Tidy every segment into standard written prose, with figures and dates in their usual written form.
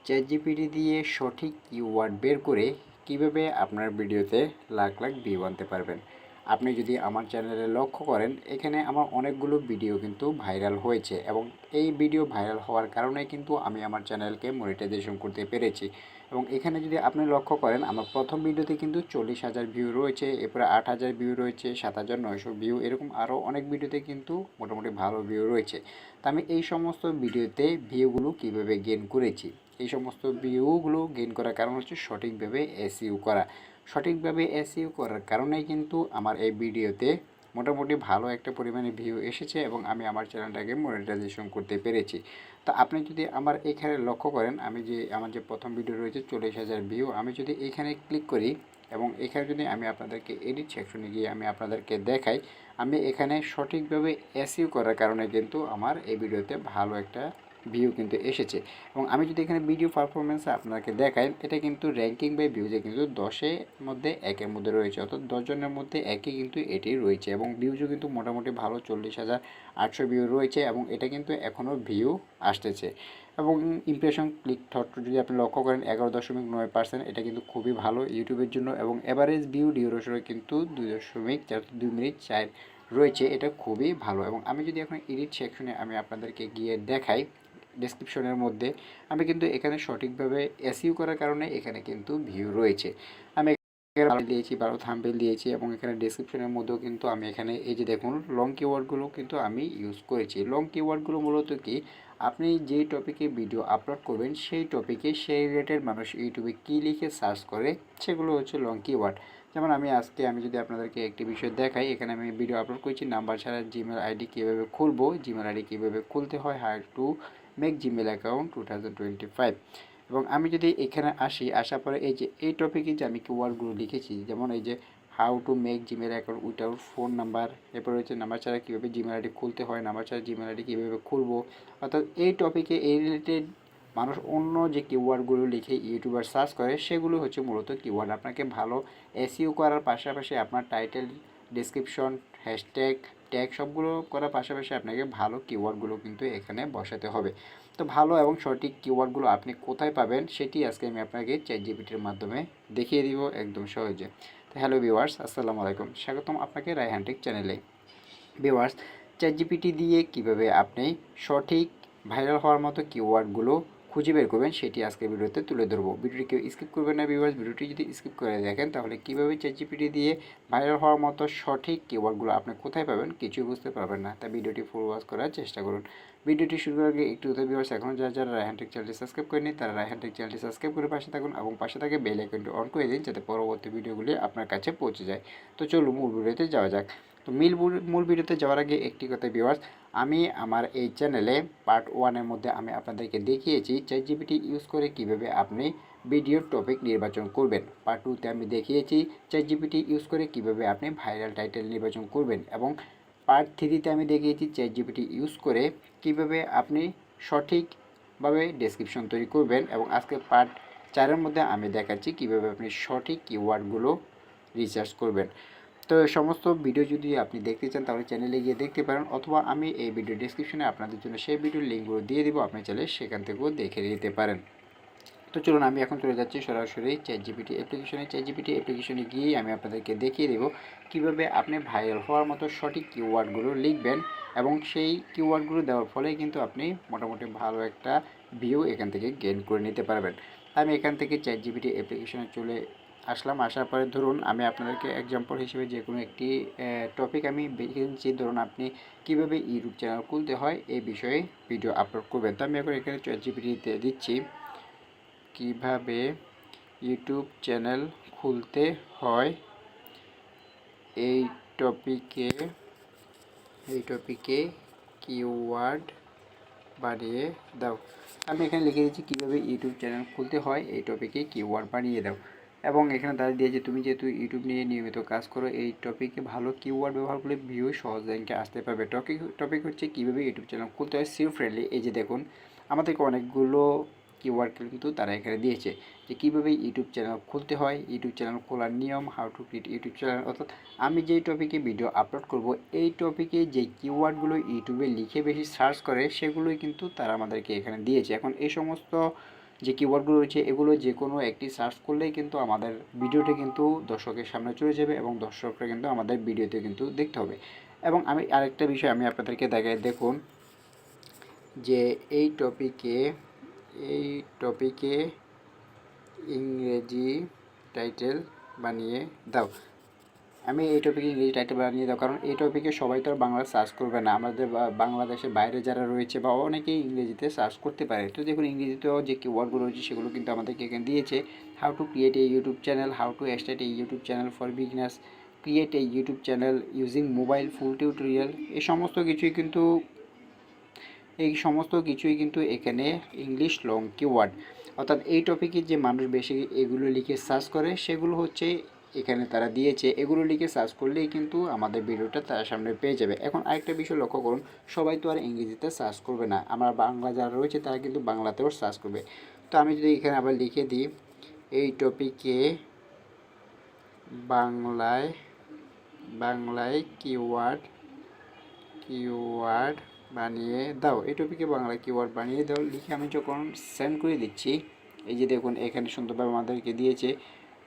ChatGPT দিয়ে সঠিক keyword বের করে কিভাবে আপনার ভিডিওতে লাখ লাখ ভিউ আনতে পারবেন। আপনি যদি আমার চ্যানেলে লক্ষ্য করেন, এখানে আমার অনেকগুলো ভিডিও কিন্তু ভাইরাল হয়েছে এবং এই ভিডিও ভাইরাল হওয়ার কারণে কিন্তু আমি আমার চ্যানেলকে মনিটাইজেশন করতে পেরেছি। এবং এখানে যদি আপনি লক্ষ্য করেন, আমার প্রথম ভিডিওতে কিন্তু 40,000 ভিউ রয়েছে, এরপরে 8,000 ভিউ রয়েছে, 7,900 ভিউ, এরকম আরও অনেক ভিডিওতে কিন্তু মোটামুটি ভালো ভিউ রয়েছে। তো আমি এই সমস্ত ভিডিওতে ভিউগুলো কীভাবে গেইন করেছি, এই সমস্ত ভিউগুলো গেইন করার কারণ হচ্ছে সঠিকভাবে এসইও করা। সঠিকভাবে এসইও করার কারণেই কিন্তু আমার এই ভিডিওতে মোটামুটি ভালো একটা পরিমাণে ভিউ এসেছে এবং আমি আমার চ্যানেলটাকে মনিটাইজেশন করতে পেরেছি। তো আপনি যদি আমার এখানে লক্ষ্য করেন, আমার যে প্রথম ভিডিও রয়েছে 40,000 ভিউ, আমি যদি এখানে ক্লিক করি এবং এখানে যদি আমি আপনাদেরকে এডিট সেকশনে গিয়ে আমি আপনাদেরকে দেখাই, আমি এখানে সঠিকভাবে এসইও করার কারণে কিন্তু আমার এই ভিডিওতে ভালো একটা ভিউ কিন্তু এসেছে। এবং আমি যদি এখানে ভিডিও পারফরমেন্স আপনাকে দেখাই, এটা কিন্তু র্যাঙ্কিং বাই ভিউজে কিন্তু 10-এর মধ্যে 1-এর মধ্যে রয়েছে, অর্থাৎ 10 জনের মধ্যে 1-ই কিন্তু এটি রয়েছে এবং ভিউজও কিন্তু মোটামুটি ভালো 40,800 ভিউ রয়েছে এবং এটা কিন্তু এখনও ভিউ আসতেছে। এবং ইমপ্রেশন ক্লিক থ্রট যদি আপনি লক্ষ্য করেন 11.9%, এটা কিন্তু খুবই ভালো ইউটিউবের জন্য। এবং এভারেজ ভিউ ডিউরেশনে কিন্তু 2 মিনিট 4 রয়েছে, এটা খুবই ভালো। এবং আমি যদি এখন এডিট সেকশনে আমি আপনাদেরকে গিয়ে দেখাই, ডেসক্রিপশনের মধ্যে আমি কিন্তু এখানে সঠিকভাবে এসইও করার কারণে এখানে কিন্তু ভিউ রয়েছে। আমি ভালো দিয়েছি, ভালো থাম্বনেল দিয়েছি এবং এখানে ডেসক্রিপশনের মধ্যেও কিন্তু আমি এখানে এই যে দেখুন লং কিওয়ার্ডগুলো কিন্তু আমি ইউজ করেছি। লং কিওয়ার্ডগুলো মূলত কি, আপনি যেই টপিকে ভিডিও আপলোড করবেন সেই টপিকে সেই রিলেটেড মানুষ ইউটিউবে কী লিখে সার্চ করে, সেগুলো হচ্ছে লং কিওয়ার্ড। যেমন আমি যদি আপনাদেরকে একটি বিষয় দেখাই, এখানে আমি ভিডিও আপলোড করেছি নাম্বার ছাড়া জিমেল আইডি কীভাবে খুলবো, জিমেল আইডি কীভাবে খুলতে হয়, how to make Gmail account 2025। এবং আমি যদি এখানে আসার পরে এই যে এই টপিকে যে আমি কিওয়ার্ডগুলো লিখেছি, যেমন এই যে how to make Gmail account without phone number, এরপর হচ্ছে নাম্বার ছাড়া কীভাবে জিমেল আইডি খুলতে হয়, নাম্বার ছাড়া জিমেল আইডি কীভাবে খুলবো, অর্থাৎ এই টপিকে এই রিলেটেড মানুষ অন্য যে কিওয়ার্ডগুলো লিখে ইউটিউবার সার্চ করে, সেগুলো হচ্ছে মূলত কিওয়ার্ড। আপনাকে ভালো এসইও করার পাশাপাশি আপনার টাইটেল, ডেসক্রিপশন, হ্যাশট্যাগ, ট্যাগ সবগুলো করার পাশাপাশি আপনাকে ভালো কিওয়ার্ডগুলো কিন্তু এখানে বসাতে হবে। তো ভালো এবং সঠিক কিওয়ার্ডগুলো আপনি কোথায় পাবেন সেটি আজকে আমি আপনাকে চ্যাটজিপিটির মাধ্যমে দেখিয়ে দিব একদম সহজে। তো হ্যালো ভিউয়ার্স, আসসালামু আলাইকুম, স্বাগতম আপনাকে রায়হান টেক চ্যানেলে। ভিউয়ার্স, চ্যাটজিপিটি দিয়ে কিভাবে আপনি সঠিক ভাইরাল হওয়ার মতো কিওয়ার্ডগুলো খুঁজে বের করবেন সেটি আজকে ভিডিওতে তুলে ধরবো। ভিডিওটি কেউ স্কিপ করবেন না ভিউয়ার্স। ভিডিওটি যদি স্কিপ করে দেখেন তাহলে কীভাবে চ্যাটজিপিটি দিয়ে ভাইরাল হওয়ার মতো সঠিক কিওয়ার্ডগুলো আপনি কোথায় পাবেন কিছুই বুঝতে পারবেন না। তাই ভিডিওটি ফুল ওয়াচ করার চেষ্টা করুন। ভিডিওটি শুরু করার আগে একটু কথা ভিউয়ার্স, এখনও যারা রায়হান টেক চ্যানেলটি সাবস্ক্রাইব করেনি তারা রায়হান টেক চ্যানেলটি সাবস্ক্রাইব করে পাশে থাকুন এবং পাশে থাকে বেল আইকনটি অন করে দিন যাতে পরবর্তী ভিডিওগুলি আপনার কাছে পৌঁছে যায়। তো চলুন মূল ভিডিওতে যাওয়া যাক। তো মূল ভিডিওতে যাওয়ার আগে একটি কথা ভিউয়ার্স, আমি আমার এই চ্যানেলে পার্ট 1-এর মধ্যে আমি আপনাদেরকে দেখিয়েছি চ্যাটজিপিটি ইউজ করে কিভাবে আপনি ভিডিওর টপিক নির্বাচন করবেন। পার্ট 2-তে আমি দেখিয়েছি চ্যাটজিপিটি ইউজ করে কিভাবে আপনি ভাইরাল টাইটেল নির্বাচন করবেন এবং পার্ট 3-তে আমি দেখিয়েছি চ্যাটজিপিটি ইউজ করে কিভাবে আপনি সঠিকভাবে ডেসক্রিপশন তৈরি করবেন। এবং আজকে পার্ট 4-এর মধ্যে আমি দেখাচ্ছি কিভাবে আপনি সঠিক কিওয়ার্ডগুলো রিসার্চ করবেন। তো সমস্ত ভিডিও যদি আপনি দেখতে চান তাহলে চ্যানেলে গিয়ে দেখতে পারেন, অথবা আমি এই ভিডিও ডিসক্রিপশনে আপনাদের জন্য সেই ভিডিওর লিঙ্কগুলো দিয়ে দেবো, আপনি চাইলে সেখান থেকেও দেখে নিতে পারেন। তো চলুন আমি এখন চলে যাচ্ছি সরাসরি চ্যাটজিপিটি অ্যাপ্লিকেশনে। চ্যাটজিপিটি অ্যাপ্লিকেশনে গিয়ে আমি আপনাদেরকে দেখিয়ে দেবো কীভাবে আপনি ভাইরাল হওয়ার মতো সঠিক কিওয়ার্ডগুলো লিখবেন এবং সেই কিওয়ার্ডগুলো দেওয়ার ফলে কিন্তু আপনি মোটামুটি ভালো একটা ভিউ এখান থেকে গেইন করে নিতে পারবেন। আমি এখান থেকে চ্যাটজিপিটি অ্যাপ্লিকেশনে চলে আসলাম। আসার পরে ধরুন আমি আপনাদেরকে এক্সাম্পল হিসেবে যে কোনো একটি টপিক আমি বেছে নিচ্ছি। ধরুন আপনি কীভাবে ইউটিউব চ্যানেল খুলতে হয় এই বিষয়ে ভিডিও আপলোড করবেন। তো আমি এখন এখানে চ্যাটজিপিটিতে দিচ্ছি কিভাবে ইউটিউব চ্যানেল খুলতে হয় এই টপিকে কিওয়ার্ড বানিয়ে দাও। আমি এখানে লিখে দিচ্ছি কীভাবে ইউটিউব চ্যানেল খুলতে হয় এই টপিকে কিওয়ার্ড বানিয়ে দাও। এবং এখানে তারা দিয়েছে তুমি যেহেতু ইউটিউব নিয়ে নিয়মিত কাজ করো, এই টপিকে ভালো কিওয়ার্ড ব্যবহার করলে ভিউ সহজ র্যাঙ্কে আসতে পারবে। টপিক হচ্ছে কীভাবে ইউটিউব চ্যানেল খুলতে হয় সিউ ফ্রেন্ডলি। এই যে দেখুন আমাদেরকে অনেকগুলো কিওয়ার্ড কিন্তু তারা এখানে দিয়েছে যে কীভাবে ইউটিউব চ্যানেল খুলতে হয়, ইউটিউব চ্যানেল খোলার নিয়ম, how to create YouTube channel. অর্থাৎ আমি যেই টপিকে ভিডিও আপলোড করব এই টপিকে যে কিওয়ার্ডগুলো ইউটিউবে লিখে বেশি সার্চ করে সেগুলোই কিন্তু তারা আমাদেরকে এখানে দিয়েছে। এখন এই সমস্ত যে কিওয়ার্ডগুলো রয়েছে এগুলো যে কোনো একটি সার্চ করলেই কিন্তু আমাদের ভিডিওটি কিন্তু দর্শকের সামনে চলে যাবে এবং দর্শকরা কিন্তু আমাদের ভিডিওতে কিন্তু দেখতে হবে। এবং আমি আরেকটা বিষয় আমি আপনাদেরকে দেখাই, দেখুন যে এই টপিকে ইংরেজি টাইটেল বানিয়ে দাও। আমি এই টপিকে ইংরেজি টাইটেল বানিয়ে দাও, কারণ এই টপিকে সবাই তো আর বাংলা সার্চ করবে না। আমাদের বাংলাদেশের বাইরে যারা রয়েছে বা অনেকেই ইংরেজিতে সার্চ করতে পারে। তো দেখুন ইংরেজিতেও যে কিওয়ার্ডগুলো রয়েছে সেগুলো কিন্তু আমাদেরকে এখানে দিয়েছে। How to create a YouTube channel, how to start A YouTube channel for beginners, create a YouTube channel using mobile, full tutorial. এই সমস্ত কিছুই কিন্তু এখানে ইংলিশ লং কিওয়ার্ড, অর্থাৎ এই টপিকে যে মানুষ বেশি এগুলো লিখে সার্চ করে সেগুলো হচ্ছে এখানে তারা দিয়েছে। এগুলো লিখে সার্চ করলেই কিন্তু আমাদের ভিডিওটা তার সামনে পেয়ে যাবে। এখন আরেকটা বিষয় লক্ষ্য করুন, সবাই তো আর ইংরেজিতে সার্চ করবে না, আমার বাংলা যারা রয়েছে তারা কিন্তু বাংলাতেও সার্চ করবে। তো আমি যদি এখানে আবার লিখে দিই এই টপিকে বাংলায় কিওয়ার্ড বানিয়ে দাও, এই টপিকে বাংলা কিওয়ার্ড বানিয়ে দাও লিখে আমি যখন সেন্ড করে দিচ্ছি, এই যে দেখুন এখানে সুন্দরভাবে আমাদেরকে দিয়েছে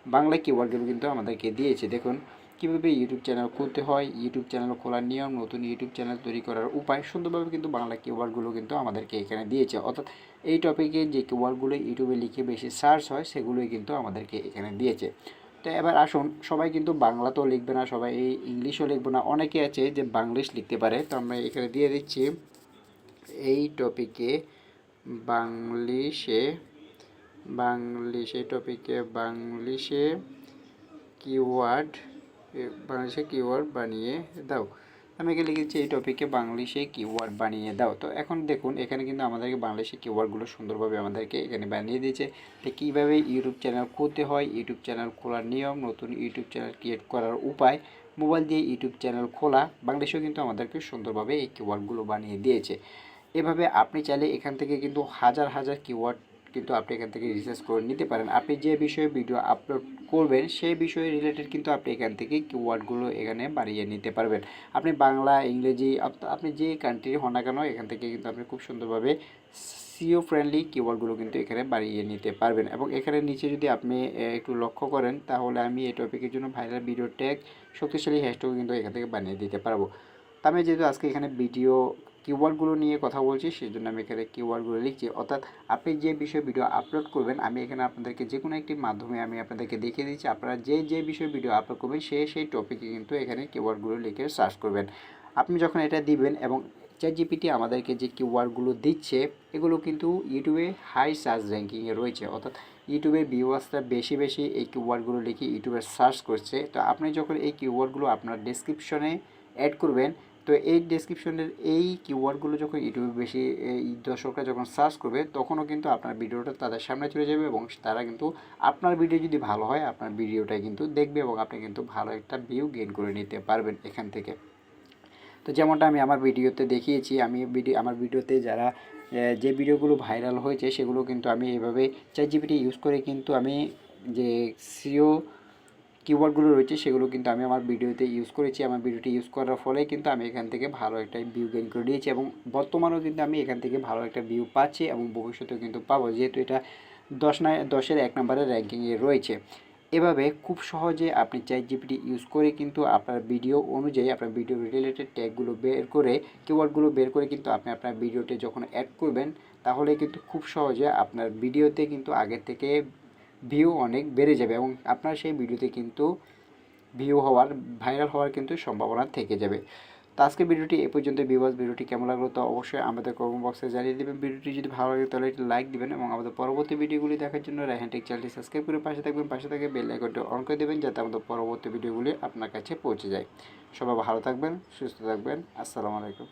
বাংলা কিওয়ার্ডগুলো কিন্তু আমাদেরকে দিয়েছে। দেখুন কীভাবে ইউটিউব চ্যানেল খুলতে হয়, ইউটিউব চ্যানেল খোলার নিয়ম, নতুন ইউটিউব চ্যানেল তৈরি করার উপায়, সুন্দরভাবে কিন্তু বাংলা কিওয়ার্ডগুলো কিন্তু আমাদেরকে এখানে দিয়েছে। অর্থাৎ এই টপিকে যে কিওয়ার্ডগুলো ইউটিউবে লিখে বেশি সার্চ হয় সেগুলোই কিন্তু আমাদেরকে এখানে দিয়েছে। তো এবার আসুন, সবাই কিন্তু বাংলাতেও লিখবে না, সবাই এই ইংলিশও লিখবে না, অনেকে আছে যে বাংলিশ লিখতে পারে। তো আমরা এখানে দিয়ে দিচ্ছি এই টপিকে বাংলিশে কিওয়ার্ড বানিয়ে দাও। আমি এখানে লিখেছি এই টপিকে বাংলিশে কিওয়ার্ড বানিয়ে দাও। তো এখন দেখুন এখানে কিন্তু আমাদেরকে বাংলিশে কিওয়ার্ডগুলো সুন্দরভাবে আমাদেরকে এখানে বানিয়ে দিয়েছে। তো কীভাবে ইউটিউব চ্যানেল খুলতে হয়, ইউটিউব চ্যানেল খোলার নিয়ম, নতুন ইউটিউব চ্যানেল ক্রিয়েট করার উপায়, মোবাইল দিয়ে ইউটিউব চ্যানেল খোলা, বাংলিশেও কিন্তু আমাদেরকে সুন্দরভাবে এই কিওয়ার্ডগুলো বানিয়ে দিয়েছে। এভাবে আপনি চাইলে এখান থেকে কিন্তু হাজার হাজার কিওয়ার্ড কিন্তু আপনি এখান থেকে রিসার্চ করে নিতে পারেন। আপনি যে বিষয়ে ভিডিও আপলোড করবেন সেই বিষয়ে রিলেটেড কিন্তু আপনি এখান থেকে কিওয়ার্ডগুলো এখানে বাড়িয়ে নিতে পারবেন। আপনি বাংলা, ইংরেজি, আপনি যে কান্ট্রি হন না কেন এখান থেকে কিন্তু আপনি খুব সুন্দরভাবে সিও ফ্রেন্ডলি কিওয়ার্ডগুলো কিন্তু এখানে বাড়িয়ে নিতে পারবেন। এবং এখানে নিচে যদি আপনি একটু লক্ষ্য করেন তাহলে আমি এই টপিকের জন্য ভাইরাল ভিডিও ট্যাগ, শক্তিশালী হ্যাশট্যাগ কিন্তু এখান থেকে বানিয়ে দিতে পারবো। তো আমি যেহেতু আজকে এখানে ভিডিও কিওয়ার্ডগুলো নিয়ে কথা বলছি সেই জন্য আমি এখানে কিওয়ার্ডগুলো লিখছি। অর্থাৎ আপনি যে বিষয়ে ভিডিও আপলোড করবেন আমি এখানে আপনাদেরকে যে কোনো একটি মাধ্যমে আমি আপনাদেরকে দেখিয়ে দিচ্ছি, আপনারা যে বিষয়ে ভিডিও আপলোড করবেন সেই টপিকে কিন্তু এখানে কিওয়ার্ডগুলো লিখে সার্চ করবেন। আপনি যখন এটা দিবেন এবং চ্যাটজিপিটি আমাদেরকে যে কিওয়ার্ডগুলো দিচ্ছে এগুলো কিন্তু ইউটিউবে হাই সার্চ র্যাঙ্কিংয়ে রয়েছে। অর্থাৎ ইউটিউবের ভিউয়ার্সরা বেশি এই কিওয়ার্ডগুলো লিখে ইউটিউবে সার্চ করছে। তো আপনি যখন এই কিওয়ার্ডগুলো আপনার ডেসক্রিপশনে অ্যাড করবেন, তো এই ডেসক্রিপশনের এই কিওয়ার্ডগুলো যখন ইউটিউবে বেশি দর্শকরা যখন সার্চ করবে তখনও কিন্তু আপনার ভিডিওটা তাদের সামনে চলে যাবে এবং তারা কিন্তু আপনার ভিডিও যদি ভালো হয় আপনার ভিডিওটাই কিন্তু দেখবে এবং আপনি কিন্তু ভালো একটা ভিউ গেইন করে নিতে পারবেন এখান থেকে। তো যেমনটা আমি আমার ভিডিওতে দেখিয়েছি, আমার ভিডিওতে যারা যে ভিডিওগুলো ভাইরাল হয়েছে সেগুলো কিন্তু আমি এভাবে চ্যাটজিপিটি ইউজ করে কিন্তু আমি যে সিও কিওয়ার্ডগুলো রয়েছে সেগুলো কিন্তু আমি আমার ভিডিওতে ইউজ করেছি। আমার ভিডিওটি ইউজ করার ফলে কিন্তু আমি এখান থেকে ভালো একটা ভিউ গেইন করে নিয়েছি এবং বর্তমানেও কিন্তু আমি এখান থেকে ভালো একটা ভিউ পাচ্ছি এবং ভবিষ্যতেও কিন্তু পাবো, যেহেতু এটা 10-এর 1 নম্বরের র্যাঙ্কিংয়ে রয়েছে। এভাবে খুব সহজে আপনি চ্যাটজিপিটি ইউজ করে কিন্তু আপনার ভিডিও অনুযায়ী আপনার ভিডিও রিলেটেড ট্যাগগুলো বের করে, কিওয়ার্ডগুলো বের করে কিন্তু আপনি আপনার ভিডিওতে যখন অ্যাড করবেন তাহলে কিন্তু খুব সহজে আপনার ভিডিওতে কিন্তু আগের থেকে ভিউ অনেক বেড়ে যাবে এবং আপনার সেই ভিডিওতে কিন্তু ভাইরাল হওয়ার কিন্তু সম্ভাবনা থেকে যাবে। তো আজকের ভিডিওটি এ পর্যন্ত। ভিডিওটি কেমন লাগলো তো অবশ্যই আমাদের কমেন্ট বক্সে জানিয়ে দেবেন। ভিডিওটি যদি ভালো লাগে তাহলে একটি লাইক দিবেন এবং আমাদের পরবর্তী ভিডিওগুলি দেখার জন্য রায়হান টেক চ্যানেলটি সাবস্ক্রাইব করে পাশে থাকবেন, পাশে থেকে বেল আইকনটি অন করে দেবেন যাতে আমাদের পরবর্তী ভিডিওগুলি আপনার কাছে পৌঁছে যায়। সবাই ভালো থাকবেন, সুস্থ থাকবেন। আসসালামু আলাইকুম।